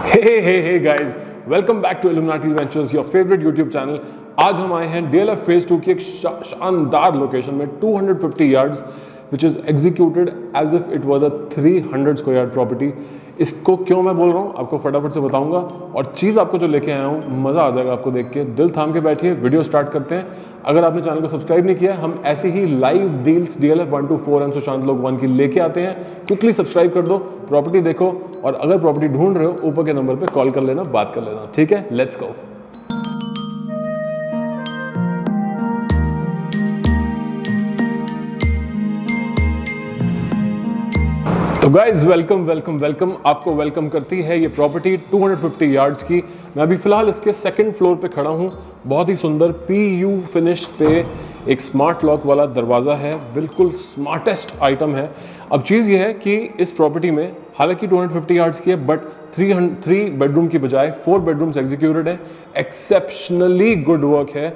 Hey guys, welcome back to Illuminati Ventures, your favorite YouTube channel. आज हम आए हैं DLF Phase 2 की एक शानदार लोकेशन में 250 yards which is executed as if it was a 300 square yard property. इसको क्यों मैं बोल रहा हूँ आपको फटाफट से बताऊंगा, और चीज़ आपको जो लेके आया हूँ मज़ा आ जाएगा आपको देख के। दिल थाम के बैठिए, वीडियो स्टार्ट करते हैं। अगर आपने चैनल को सब्सक्राइब नहीं किया, हम ऐसे ही live deals DLF 1 to 4 and Sushant Lok 1 की लेके आते हैं। क्विकली सब्सक्राइब कर दो, प्रॉपर्टी देखो, और अगर प्रॉपर्टी ढूंढ रहे हो ऊपर के नंबर पे कॉल कर लेना, बात कर लेना, ठीक है? Let's go. तो गाइज वेलकम आपको वेलकम करती है ये प्रॉपर्टी 250 यार्ड्स की। मैं अभी फिलहाल इसके सेकंड फ्लोर पे खड़ा हूँ। बहुत ही सुंदर PU फिनिश पे एक स्मार्ट लॉक वाला दरवाज़ा है, बिल्कुल स्मार्टेस्ट आइटम है। अब चीज़ ये है कि इस प्रॉपर्टी में हालांकि 250 यार्ड्स की है, बट 3 बेडरूम की बजाय 4 बेडरूम्स एग्जीक्यूटेड है। एक्सेप्शनली गुड वर्क है।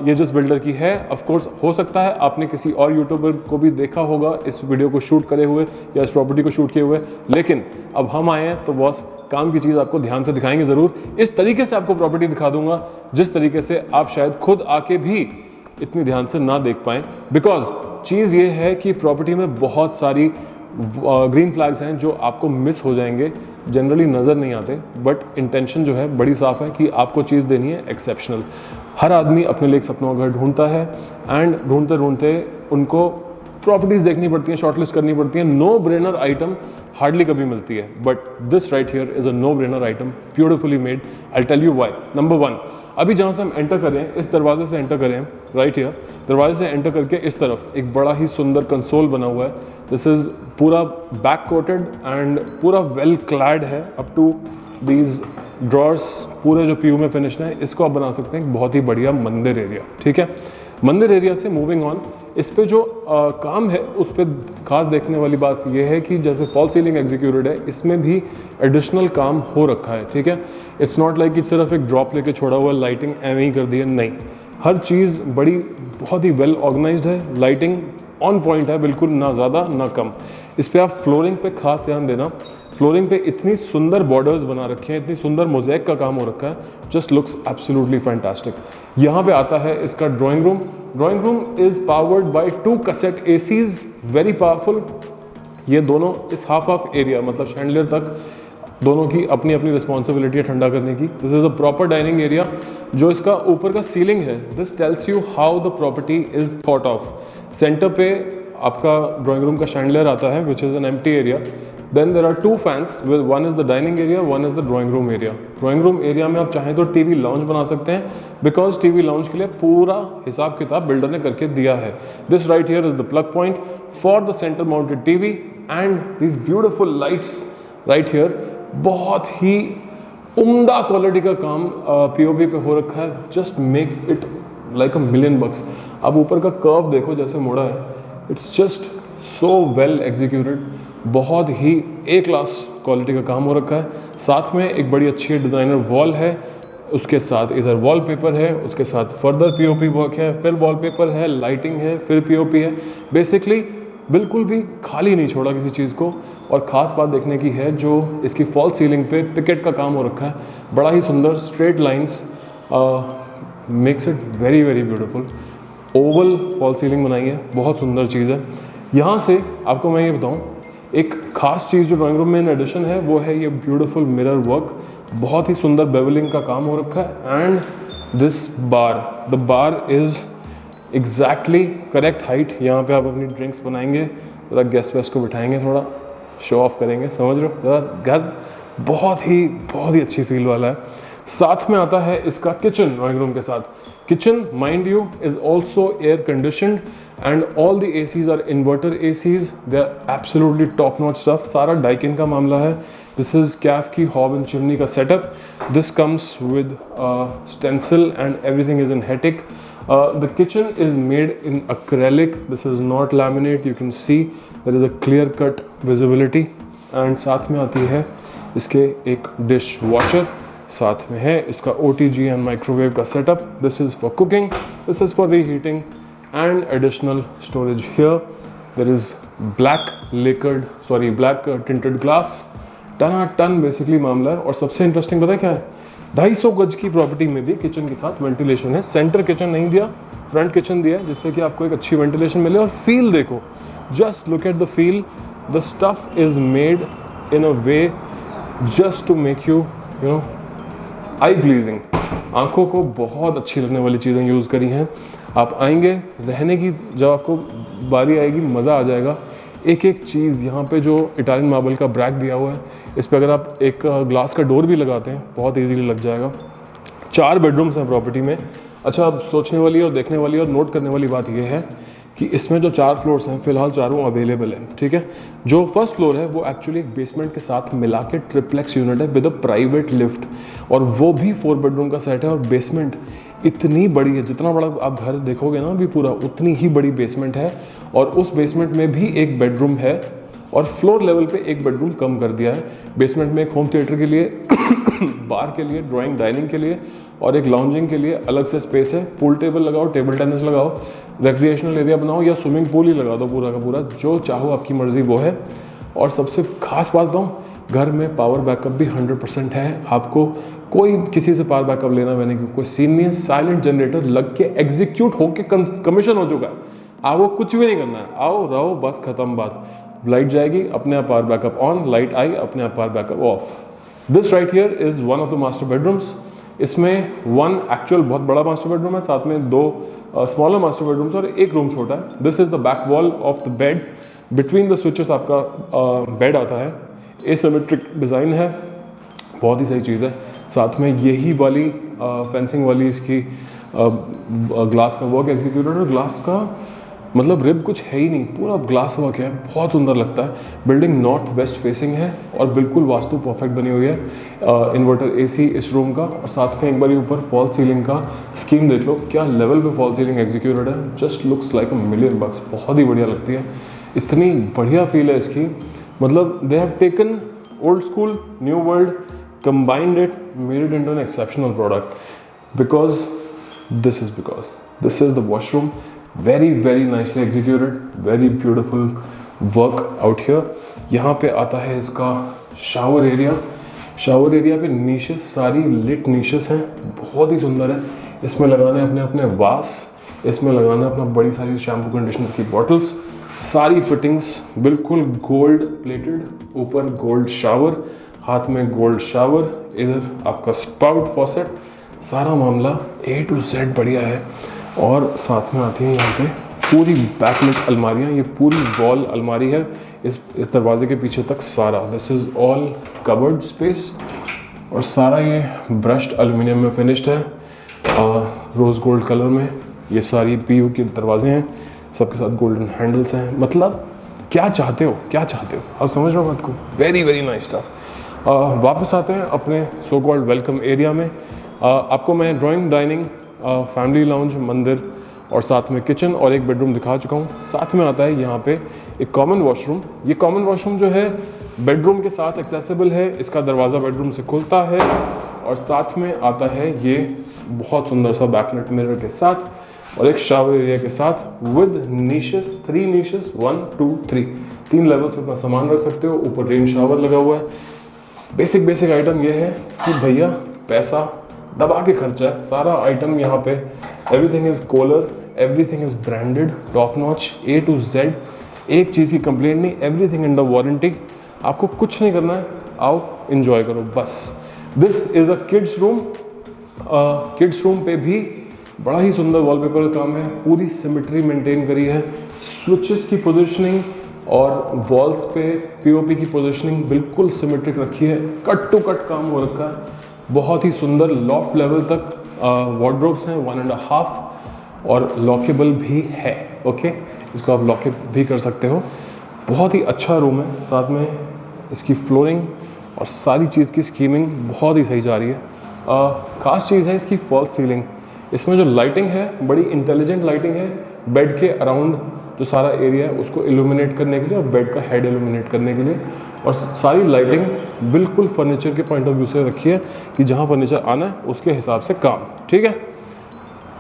ये जिस बिल्डर की है, ऑफ कोर्स हो सकता है आपने किसी और यूट्यूबर को भी देखा होगा इस वीडियो को शूट करे हुए या इस प्रॉपर्टी को शूट किए हुए, लेकिन अब हम आए हैं तो बॉस काम की चीज़ आपको ध्यान से दिखाएंगे ज़रूर। इस तरीके से आपको प्रॉपर्टी दिखा दूंगा जिस तरीके से आप शायद खुद आके भी इतनी ध्यान से ना देख पाएँ, बिकॉज चीज़ ये है कि प्रॉपर्टी में बहुत सारी ग्रीन फ्लैग्स हैं जो आपको मिस हो जाएंगे, जनरली नज़र नहीं आते, बट इंटेंशन जो है बड़ी साफ़ है कि आपको चीज़ देनी है एक्सेप्शनल। हर आदमी अपने लिए एक सपनों का घर ढूंढता है, एंड ढूंढते ढूंढते उनको प्रॉपर्टीज़ देखनी पड़ती हैं, शॉर्टलिस्ट करनी पड़ती हैं। नो ब्रेनर आइटम हार्डली कभी मिलती है, but this right here is a no brainer item, beautifully made. I tell you why. Number 1, अभी जहाँ से हम एंटर करें, इस दरवाजे से एंटर करें, राइट हियर, दरवाजे से एंटर करके इस तरफ एक बड़ा ही सुंदर कंसोल बना हुआ है। दिस इज़ पूरा बैक कोटेड एंड पूरा वेल क्लैड है अप टू दीज ड्रॉर्स, पूरे जो PU में फिनिश्ड है। इसको आप बना सकते हैं एक बहुत ही बढ़िया मंदिर एरिया, ठीक है? मंदिर एरिया से मूविंग ऑन, इस पे जो काम है उस पर खास देखने वाली बात यह है कि जैसे फॉल सीलिंग एग्जीक्यूटेड है, इसमें भी एडिशनल काम हो रखा है, ठीक है? इट्स नॉट लाइक कि सिर्फ एक ड्रॉप लेके छोड़ा हुआ लाइटिंग एवं ही कर दी है, नहीं। हर चीज़ बड़ी बहुत ही वेल ऑर्गेनाइज्ड है, लाइटिंग ऑन पॉइंट है, बिल्कुल ना ज़्यादा ना कम। इस पर आप फ्लोरिंग पे खास ध्यान देना। फ्लोरिंग पे इतनी सुंदर बॉर्डर्स बना रखे हैं, इतनी सुंदर मोज़ेक का काम हो रखा है, जस्ट लुक्स एब्सोल्युटली फैंटास्टिक। यहाँ पे आता है इसका drawing room. Drawing room is powered by 2 cassette ACs, very powerful. ये दोनों इस हाफ एरिया मतलब शैंडलियर तक दोनों की अपनी अपनी रिस्पॉन्सिबिलिटी है ठंडा करने की। This is a proper dining area. जो इसका ऊपर का सीलिंग है, this tells you how the property is thought of. Centre पे आपका ड्राइंग रूम का शैंडलियर आता है which is an empty area. Then there are 2 fans, one is the dining area, one is the drawing room area. Drawing room area में आप चाहें तो TV lounge बना सकते हैं, बिकॉज TV लाउंज के लिए पूरा हिसाब किताब बिल्डर ने करके दिया है। This right here is the plug point for the centre mounted TV and this beautiful lights right here. बहुत ही उम्दा क्वालिटी का काम POP पे हो रखा है, just makes it like $1 million। अब ऊपर का कर्व देखो जैसे मोड़ा है, it's just so well executed. बहुत ही A क्लास क्वालिटी का काम हो रखा है। साथ में एक बड़ी अच्छी डिज़ाइनर वॉल है, उसके साथ इधर वॉलपेपर है, उसके साथ फर्दर POP वर्क है, फिर वॉलपेपर है, लाइटिंग है, फिर POP है। बेसिकली बिल्कुल भी खाली नहीं छोड़ा किसी चीज़ को। और ख़ास बात देखने की है जो इसकी फॉल सीलिंग पे पिकेट का काम हो रखा है, बड़ा ही सुंदर straight lines makes it very very beautiful. Oval fall ceiling बनाई है, बहुत सुंदर चीज़ है। यहाँ से आपको मैं ये बताऊँ, एक ख़ास चीज़ जो ड्राइंग रूम में इन एडिशन है वो है ये ब्यूटीफुल मिरर वर्क। बहुत ही सुंदर बेवलिंग का काम हो रखा है। And this bar, the bar is exactly correct height. यहाँ पे आप अपनी ड्रिंक्स बनाएंगे, ज़रा गेस्ट वेस्ट को बिठाएंगे, थोड़ा शो ऑफ करेंगे, समझ रहे हो? ज़रा घर बहुत ही अच्छी फील वाला है। साथ में आता है इसका किचन ड्राइंग रूम के साथ। Kitchen mind you is also air conditioned and all the ACs are inverter ACs। They are absolutely top notch stuff. सारा डाइकिन का मामला है। दिस इज़ कैफ की हॉब एंड चिमनी का setup. This comes with stencil and everything is in Hettich. The kitchen is made in acrylic. This is not laminate. You can see there is a clear cut visibility. And साथ में आती है इसके एक dish washer, साथ में है इसका OTG and माइक्रोवेव का setup. This is for cooking. This is for reheating and additional storage here. There is black tinted glass टन बेसिकली मामला है। और सबसे इंटरेस्टिंग पता है क्या है, 250 गज की प्रॉपर्टी में भी किचन के साथ वेंटिलेशन है। सेंटर किचन नहीं दिया, फ्रंट किचन दिया है, जिससे कि आपको एक अच्छी वेंटिलेशन मिले। और फील देखो, just look at the feel, the stuff is made in a way just to make you know eye pleasing. आंखों को बहुत अच्छी लगने वाली चीज़ें यूज़ करी हैं। आप आएंगे रहने की, जब आपको बारी आएगी मज़ा आ जाएगा। एक एक चीज़ यहाँ पे जो इटालियन मार्बल का ब्रैक दिया हुआ है, इस पर अगर आप एक ग्लास का डोर भी लगाते हैं बहुत इजीली लग जाएगा। 4 बेडरूम्स हैं प्रॉपर्टी में। अच्छा, अब सोचने वाली और देखने वाली और नोट करने वाली बात यह है कि इसमें जो 4 फ्लोर्स हैं फिलहाल चारों अवेलेबल हैं, ठीक है। जो फर्स्ट फ्लोर है वो एक्चुअली एक बेसमेंट के साथ मिला के ट्रिप्लेक्स यूनिट है विद अ प्राइवेट लिफ्ट, और वो भी 4 बेडरूम का सेट है। और बेसमेंट इतनी बड़ी है, जितना बड़ा आप घर देखोगे ना अभी पूरा, उतनी ही बड़ी बेसमेंट है। और उस बेसमेंट में भी एक बेडरूम है, और फ्लोर लेवल पे एक बेडरूम कम कर दिया है। बेसमेंट में एक होम थिएटर के लिए बार के लिए, ड्राइंग डाइनिंग के लिए और एक लाउंजिंग के लिए अलग से स्पेस है। पूल टेबल लगाओ, टेबल टेनिस लगाओ, रिक्रिएशनल एरिया बनाओ, या स्विमिंग पूल ही लगा दो पूरा का पूरा, जो चाहो आपकी मर्जी वो है। और सबसे खास बात बताऊँ, घर में पावर बैकअप भी 100% है। आपको कोई किसी से पावर बैकअप लेना मैंने की कोई सीन नहीं है। साइलेंट जनरेटर लग के एग्जीक्यूट होके कमीशन हो चुका है। आपको कुछ भी नहीं करना है, आओ रहो बस, खत्म बात। लाइट जाएगी, अपने आप पावर बैकअप ऑन, लाइट आई, अपने आप power backup of. This right here is one of the master bedrooms. इसमें 1 एक्चुअल बहुत बड़ा मास्टर बेडरूम है, साथ में 2 स्मॉलर मास्टर बेडरूम्स और एक रूम छोटा है। This is the back wall of the bed. Between the switches आपका बेड आता है। एसिमेट्रिक डिज़ाइन है, बहुत ही सही चीज़ है। साथ में यही वाली फेंसिंग वाली इसकी ग्लास का वर्क एग्जीक्यूटेड है। ग्लास का मतलब रिब कुछ है ही नहीं, पूरा ग्लास वर्क है, बहुत सुंदर लगता है। बिल्डिंग नॉर्थ वेस्ट फेसिंग है और बिल्कुल वास्तु परफेक्ट बनी हुई है। इन्वर्टर एसी इस रूम का, और साथ में एक बार ऊपर फॉल सीलिंग का स्कीम देख लो, क्या लेवल पे फॉल सीलिंग एग्जीक्यूटेड है। जस्ट लुक्स लाइक $1 मिलियन, बहुत ही बढ़िया लगती है। इतनी बढ़िया फील है इसकी, मतलब they have taken old school new world, combined it, made it into an exceptional product, because this is the washroom, very nicely executed, very beautiful work out here. यहाँ पे आता है इसका शावर एरिया पे niches, सारी lit niches हैं, बहुत ही सुंदर है। इसमें लगाने अपने वास, इसमें लगाना अपना बड़ी सारी शैम्पू कंडीशनर की बॉटल्स, सारी फिटिंग्स बिल्कुल गोल्ड प्लेटेड, ऊपर गोल्ड शावर, हाथ में गोल्ड शावर, इधर आपका स्पाउट फॉसेट, सारा मामला A to Z बढ़िया है। और साथ में आती है यहाँ पे पूरी बैकलिट अलमारियाँ, ये पूरी वॉल अलमारी है इस दरवाजे के पीछे तक सारा। This is all covered space, और सारा ये ब्रश्ड एल्युमिनियम में फिनिश्ड है, रोज़ गोल्ड कलर में। ये सारी PU के दरवाजे हैं, सबके साथ गोल्डन हैंडल्स हैं। मतलब क्या चाहते हो आप समझ रहे हो बात को। Very nice stuff. वापस आते हैं अपने सो कॉल्ड वेलकम एरिया में। आपको मैं ड्राइंग डाइनिंग, फैमिली लाउंज, मंदिर और साथ में किचन और एक बेडरूम दिखा चुका हूँ। साथ में आता है यहाँ पे एक कॉमन वॉशरूम। ये कॉमन वॉशरूम जो है बेडरूम के साथ एक्सेसिबल है, इसका दरवाज़ा बेडरूम से खुलता है, और साथ में आता है ये बहुत सुंदर सा बैकलाइट मिरर के साथ और एक शावर एरिया के साथ विद नीशेस, 3 नीशेस, 1 2 3 लेवल्स अपना सामान रख सकते हो। ऊपर रेन शावर लगा हुआ है। बेसिक आइटम ये है कि भैया पैसा दबा के खर्चा है सारा आइटम यहाँ पे। Everything is colour, everything is branded, top notch, A to Z, एक चीज़ की कंप्लेंट नहीं, एवरीथिंग अंडर वारंटी। आपको कुछ नहीं करना है, आओ एंजॉय करो बस। This is a kids room. Kids room पे भी बड़ा ही सुंदर वॉलपेपर का काम है, पूरी सिमेट्री मेंटेन करी है। स्विचेस की पोजिशनिंग और वॉल्स पे POP की पोजीशनिंग बिल्कुल सिमेट्रिक रखी है, कट टू कट काम हो रखा है। बहुत ही सुंदर लॉफ्ट लेवल तक वार्डरोब्स हैं, 1.5, और लॉकेबल भी है। ओके, इसको आप लॉकेब भी कर सकते हो। बहुत ही अच्छा रूम है। साथ में इसकी फ्लोरिंग और सारी चीज़ की स्कीमिंग बहुत ही सही जा रही है। खास चीज़ है इसकी फॉल सीलिंग। इसमें जो लाइटिंग है बड़ी इंटेलिजेंट लाइटिंग है। बेड के अराउंड जो सारा एरिया है उसको इल्यूमिनेट करने के लिए और बेड का हेड इल्यूमिनेट करने के लिए, और सारी लाइटिंग बिल्कुल फर्नीचर के पॉइंट ऑफ व्यू से रखी है कि जहाँ फर्नीचर आना है उसके हिसाब से काम, ठीक है।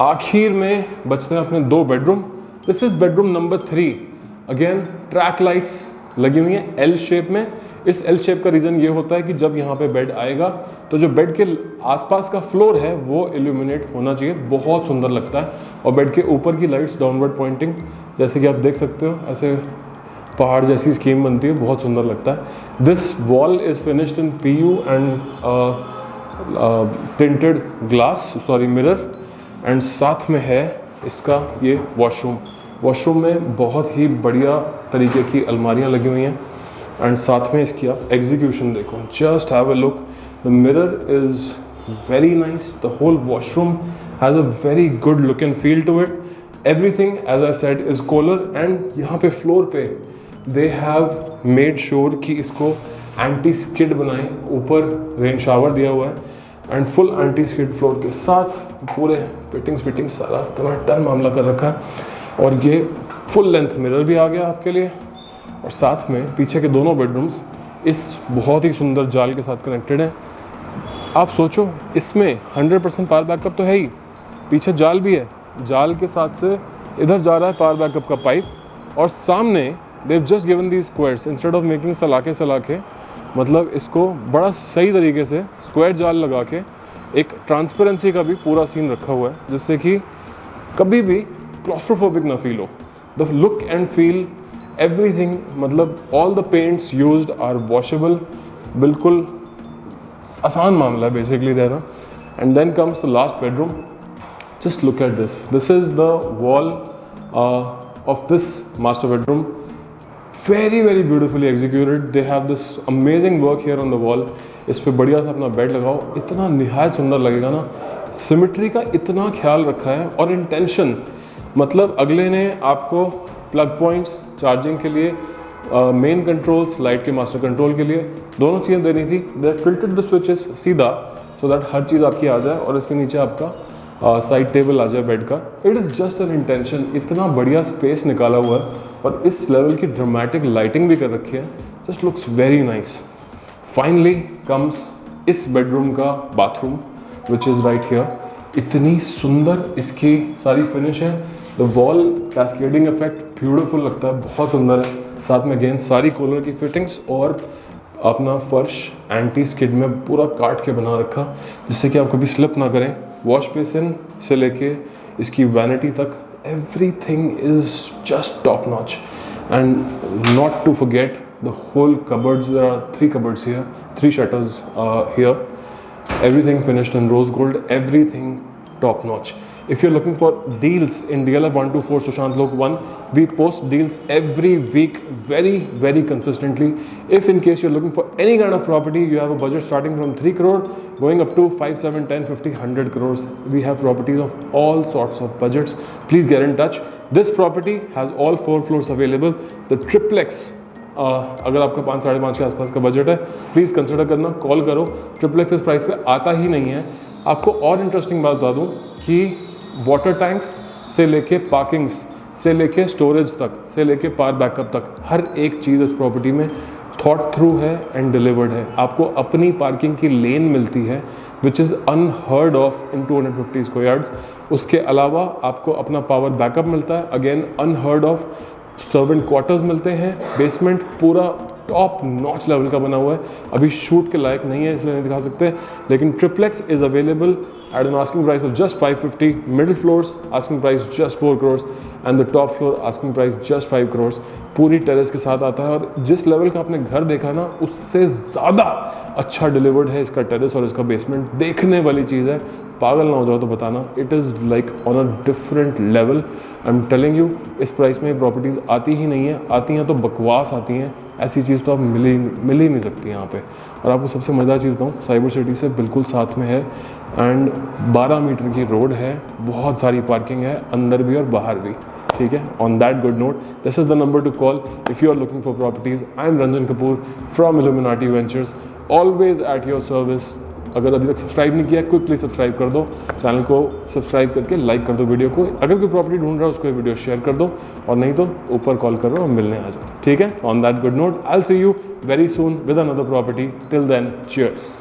आखिर में बचते हैं अपने 2 bedroom. This is bedroom number 3। Again track lights, लगी हुई हैं एल शेप में। इस एल शेप का रीज़न ये होता है कि जब यहाँ पे बेड आएगा तो जो बेड के आसपास का फ्लोर है वो इल्यूमिनेट होना चाहिए, बहुत सुंदर लगता है। और बेड के ऊपर की लाइट्स डाउनवर्ड पॉइंटिंग, जैसे कि आप देख सकते हो ऐसे पहाड़ जैसी स्कीम बनती है, बहुत सुंदर लगता है। This wall is finished in PU and printed glass, sorry mirror. And साथ में है इसका ये वॉशरूम में बहुत ही बढ़िया तरीके की अलमारियाँ लगी हुई हैं। एंड साथ में इसकी आप एग्जीक्यूशन देखो, just have a look, the mirror is very nice, the whole washroom has a very good look and feel to it. Everything as I said is colour. And यहाँ पे फ्लोर पे they have made sure कि इसको anti skid बनाएं, ऊपर rain shower दिया हुआ है and full anti skid floor के साथ पूरे फिटिंग्स सारा टन मामला कर रखा है। और ये फुल लेंथ मिरर भी आ गया आपके लिए। और साथ में पीछे के दोनों बेडरूम्स इस बहुत ही सुंदर जाल के साथ कनेक्टेड हैं। आप सोचो, इसमें 100% पावर बैकअप तो है ही, पीछे जाल भी है, जाल के साथ से इधर जा रहा है पावर बैकअप का पाइप। और सामने they've just given these squares instead of making सलाखे, मतलब इसको बड़ा सही तरीके से स्क्वायर जाल लगा के एक ट्रांसपेरेंसी का भी पूरा सीन रखा हुआ है, जिससे कि कभी भी क्लॉस्ट्रोफोबिक ना फील हो। The look and feel everything, मतलब all the paints used are washable, बिल्कुल आसान मामला है बेसिकली रहना। And then comes the last bedroom, just look at this is the wall of this master bedroom, very beautifully executed. They have this amazing work here on the wall. इस पे बढ़िया सा अपना बेड लगाओ, इतना निहायत सुंदर लगेगा ना। सिमेट्री का इतना ख्याल रखा है और इंटेंशन, मतलब अगले ने आपको प्लग पॉइंट्स चार्जिंग के लिए, मेन कंट्रोल्स लाइट के मास्टर कंट्रोल के लिए दोनों चीज़ें देनी थी। दे फिल्टर्ड द स्विचेस सीधा सो दैट हर चीज़ आपकी आ जाए और इसके नीचे आपका साइड टेबल आ जाए बेड का। It is just an intention, इतना बढ़िया स्पेस निकाला हुआ है और इस लेवल की ड्रामेटिक लाइटिंग भी कर रखी है, just looks very nice. Finally comes इस बेडरूम का bathroom which is right here. इतनी सुंदर इसकी सारी फिनिश है, the wall cascading effect beautiful लगता है, बहुत सुंदर है। साथ में अगेन सारी कूलर की फिटिंग्स और अपना फर्श एंटी स्किड में पूरा काट के बना रखा, जिससे कि आप कभी स्लिप ना करें। वॉश बेसिन से लेके इसकी वैनिटी तक everything is just top notch. And not to forget the whole cupboards, there are 3 cupboards here, 3 shutters here, everything finished in rose gold, everything top notch. If you're looking for deals in DLF 124 Sushant Lok 1, we post deals every week very consistently. If in case you're looking for any kind of property, you have a budget starting from 3 crore going up to 5, 7, 10, 50, 100 crores. We have properties of all sorts of budgets. Please get in touch. This property has all 4 floors available. The triplex, अगर आपका 5, 5.5 के आसपास का budget है, please consider करना, call करो। Triplex इस price पे आता ही नहीं है। आपको और इंटरेस्टिंग बात बता दूं कि वाटर टैंक्स से लेके पार्किंग्स से लेके स्टोरेज तक से लेके पावर बैकअप तक हर एक चीज़ इस प्रॉपर्टी में थॉट थ्रू है एंड डिलीवर्ड है। आपको अपनी पार्किंग की लेन मिलती है which is unheard of in 250 square yards. उसके अलावा आपको अपना पावर बैकअप मिलता है, again unheard of. Servant quarters मिलते हैं, बेसमेंट पूरा टॉप नॉच लेवल का बना हुआ है। अभी शूट के लायक नहीं है इसलिए नहीं दिखा सकते, लेकिन triplex is available at an asking price of just 550, middle floors asking price just 4 crores and the top floor asking price just 5 crores। पूरी टेरेस के साथ आता है और जिस लेवल का आपने घर देखा ना उससे ज़्यादा अच्छा डिलीवर्ड है इसका टेरेस और इसका बेसमेंट। देखने वाली चीज़ है, पागल ना हो जाओ तो बताना। It is like on a different level. I am telling you, इस प्राइस में प्रॉपर्टीज़ आती ही नहीं है, आती हैं तो बकवास आती हैं। ऐसी चीज़ तो आप मिल ही नहीं सकती यहाँ पे। और आपको सबसे मज़ेदार चीज़ बताऊँ, साइबर सिटी से बिल्कुल साथ में है एंड 12 मीटर की रोड है, बहुत सारी पार्किंग है अंदर भी और बाहर भी। ठीक है, on that good note, this is the number to call if you are looking for properties. I am Ranjan Kapoor from Illuminati Ventures, always at your service. अगर अभी तक सब्सक्राइब नहीं किया, क्विकली सब्सक्राइब कर दो चैनल को, सब्सक्राइब करके लाइक कर दो वीडियो को। अगर कोई प्रॉपर्टी ढूंढ रहा है उसको वीडियो शेयर कर दो, और नहीं तो ऊपर कॉल करो और मिलने आ जाओ। ठीक है, on that good note, I will see you very soon with another property. Till then, cheers.